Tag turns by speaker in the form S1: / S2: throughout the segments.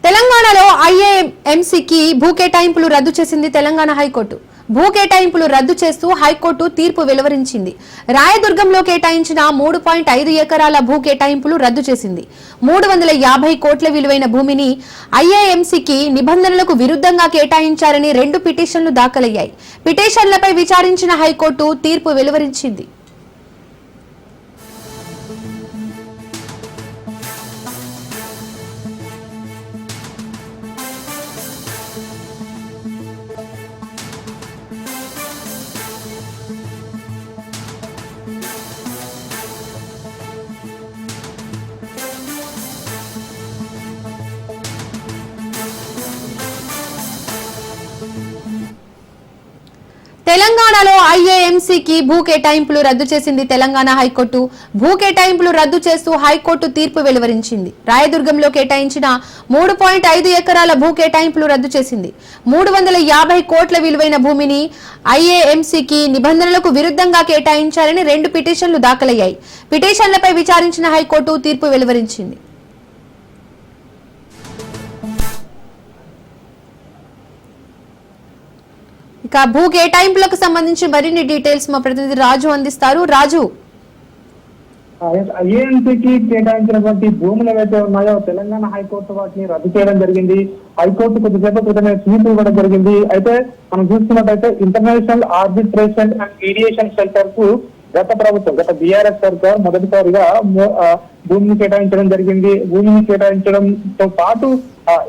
S1: తెలంగాణలో ఐఏఎంసీకి భూ కేటాయింపులు రద్దు చేసింది తెలంగాణ హైకోర్టు. భూ కేటాయింపులు రద్దు చేస్తూ హైకోర్టు తీర్పు వెలువరించింది. రాయదుర్గంలో కేటాయించిన 3.5 ఎకరాల భూ కేటాయింపులు రద్దు చేసింది. 350 కోట్ల విలువైన భూమిని ఐఏఎంసీకి నిబంధనలకు విరుద్ధంగా కేటాయించారని 2 పిటిషన్లు దాఖలయ్యాయి. పిటిషన్లపై విచారించిన హైకోర్టు తీర్పు వెలువరించింది. తెలంగాణలో ఐఏఎంసీకి భూ కేటాయింపులు రద్దు చేసింది తెలంగాణ హైకోర్టు. భూ కేటాయింపులు రద్దు చేస్తూ హైకోర్టు తీర్పు వెలువరించింది. రాయదుర్గంలో కేటాయించిన 3.5 ఎకరాల భూ కేటాయింపులు రద్దు చేసింది. 350 కోట్ల విలువైన భూమిని ఐఏఎంసీకి నిబంధనలకు విరుద్ధంగా కేటాయించారని 2 పిటిషన్లు దాఖలయ్యాయి. పిటిషన్లపై విచారించిన హైకోర్టు తీర్పు వెలువరించింది. ఇక భూ కేటాయింపులకు సంబంధించి మరిన్ని డీటెయిల్స్ మా ప్రతినిధి రాజు అందిస్తారు. రాజు,
S2: ఐఏఎంసీకి కేటాయించినటువంటి భూములు ఏవైతే ఉన్నాయో తెలంగాణ హైకోర్టు వాటిని రద్దు చేయడం జరిగింది. హైకోర్టు కొద్దిసేపు క్రితమే తీర్పు ఇవ్వడం జరిగింది. అయితే మనం చూసుకున్నట్టయితే international arbitration and mediation centre కు గత ప్రభుత్వం, గత బీఆర్ఎస్ సర్కార్ మొదటిసారిగా భూమిని కేటాయించడం జరిగింది. భూమిని కేటాయించడంతో పాటు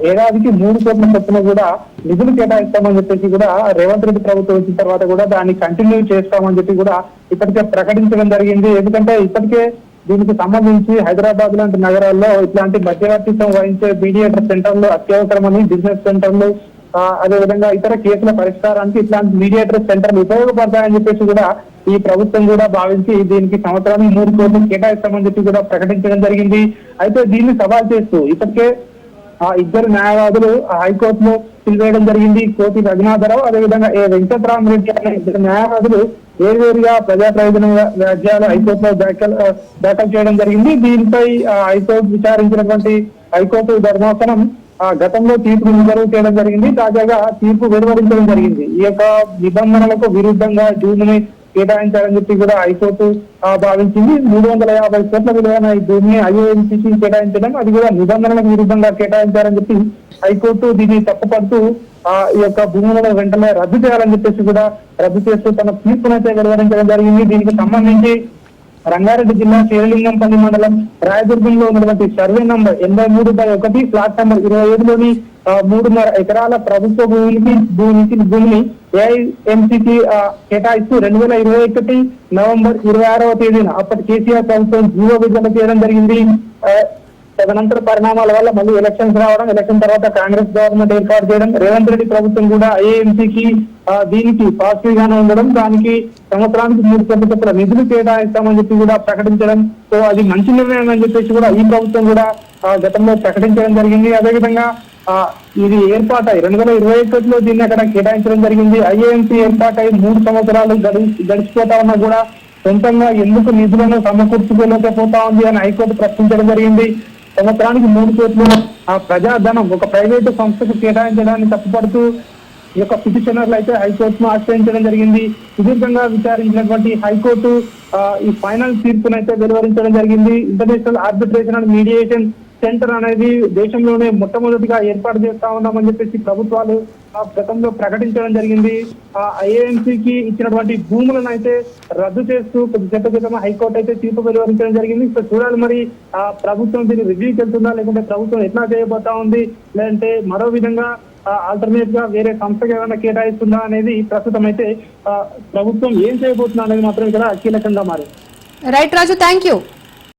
S2: ఏడాదికి 3 కోట్ల చొప్పున కూడా నిధులు కేటాయిస్తామని చెప్పేసి కూడా రేవంత్ రెడ్డి ప్రభుత్వం వచ్చిన తర్వాత కూడా దాన్ని కంటిన్యూ చేస్తామని చెప్పి కూడా ఇప్పటికే ప్రకటించడం జరిగింది. ఎందుకంటే ఇప్పటికే దీనికి సంబంధించి హైదరాబాద్ లాంటి నగరాల్లో ఇట్లాంటి మధ్యవర్తిత్వం వహించే మీడియేటర్ సెంటర్లు అత్యవసరమని, బిజినెస్ సెంటర్లు అదేవిధంగా ఇతర కేసుల పరిష్కారానికి ఇట్లాంటి మీడియేటర్ సెంటర్లు ఉపయోగపడతాయని చెప్పేసి కూడా ఈ ప్రభుత్వం కూడా భావించి దీనికి సంవత్సరానికి 3 కోట్లు కేటాయిస్తామని చెప్పి కూడా ప్రకటించడం జరిగింది. అయితే దీన్ని సవాల్ చేస్తూ ఇప్పటికే 2 న్యాయవాదులు హైకోర్టులో పిలివేయడం జరిగింది. కోటి రఘునాథరావు అదేవిధంగా వెంకటరామరెడ్డి అనే 2 న్యాయవాదులు వేరువేరుగా ప్రజా ప్రయోజన వ్యాజ్యాలు హైకోర్టులో దాఖలు చేయడం జరిగింది. దీనిపై హైకోర్టు విచారించినటువంటి హైకోర్టు ధర్మాసనం గతంలో తీర్పు రిజర్వ్ చేయడం జరిగింది. తాజాగా తీర్పు వెలువరించడం జరిగింది. ఈ యొక్క నిబంధనలకు విరుద్ధంగా భూమిని కేటాయించాలని చెప్పి కూడా హైకోర్టు భావించింది. 350 కోట్ల విలువైన ఈ భూమిని ఐఏఎంసీకి కేటాయించడం, అది కూడా నిబంధనలకు విరుద్ధంగా కేటాయించారని చెప్పి హైకోర్టు దీన్ని తప్పుపడుతూ ఈ యొక్క భూములను వెంటనే రద్దు చేయాలని చెప్పేసి కూడా రద్దు చేస్తూ తన తీర్పునైతే వెలువరించడం జరిగింది. దీనికి సంబంధించి రంగారెడ్డి జిల్లా శ్రీలింగంపల్లి మండలం రాయదుర్గంలో ఉన్నటువంటి సర్వే నంబర్ 83/1 ఫ్లాట్ నంబర్ 27లోని 3.5 ఎకరాల ప్రభుత్వ భూమిని ఏఐఎంసీకి కేటాయిస్తూ 2021 నవంబర్ 26వ తేదీన అప్పటి కేసీఆర్ ప్రభుత్వం జీవో విడుదల చేయడం జరిగింది. తదనంతర పరిణామాల వల్ల మళ్ళీ ఎలక్షన్స్ రావడం, ఎలక్షన్ తర్వాత కాంగ్రెస్ గవర్నమెంట్ ఏర్పాటు చేయడం, రేవంత్ రెడ్డి ప్రభుత్వం కూడా ఐఏఎంసీకి దీనికి పాజిటివ్ గానే ఉండడం, దానికి సంవత్సరానికి 3 కోట్ల చొప్పున నిధులు కేటాయిస్తామని చెప్పి కూడా ప్రకటించడం, సో అది మంచి నిర్ణయం అని చెప్పేసి కూడా ఈ ప్రభుత్వం కూడా గతంలో ప్రకటించడం జరిగింది. అదేవిధంగా ఇది ఏర్పాటై 2021లో దీన్ని అక్కడ కేటాయించడం జరిగింది. ఐఏఎంసీ ఏర్పాటై 3 సంవత్సరాలు గడిచిపోతా ఉన్నా కూడా సొంతంగా ఎందుకు నిధులను సమకూర్చుకోలేకపోతా ఉంది అని హైకోర్టు ప్రశ్నించడం జరిగింది. సంవత్సరానికి 3 కోట్లు ప్రజాధనం ఒక ప్రైవేటు సంస్థకు కేటాయించడాన్ని తప్పుపడుతూ ఈ యొక్క పిటిషనర్లు అయితే హైకోర్టును ఆశ్రయించడం జరిగింది. సుదీర్ఘంగా విచారించినటువంటి హైకోర్టు ఈ ఫైనల్ తీర్పునైతే వెలువరించడం జరిగింది. International arbitration and mediation centre అనేది దేశంలోనే మొట్టమొదటిగా ఏర్పాటు చేస్తా ఉన్నామని చెప్పేసి ప్రభుత్వాలు గతంలో ప్రకటించడం జరిగింది. ఐఏఎంసీకి ఇచ్చినటువంటి భూములను అయితే రద్దు చేస్తూ కొద్దిసేపటి క్రితం హైకోర్టు అయితే తీర్పు వెలువరించడం జరిగింది. సో చూడాలి మరి ప్రభుత్వం దీన్ని రివ్యూకి వెళ్తుందా, లేకుంటే ప్రభుత్వం ఎట్లా చేయబోతా ఉంది, లేదంటే మరో విధంగా ఆల్టర్నేట్ గా వేరే సంస్థకి ఏమైనా కేటాయిస్తుందా అనేది ప్రస్తుతం అయితే ప్రభుత్వం ఏం చేయబోతుందా అనేది మాత్రం ఇక్కడ కీలకంగా మారింది.
S1: Right Raju, thank you.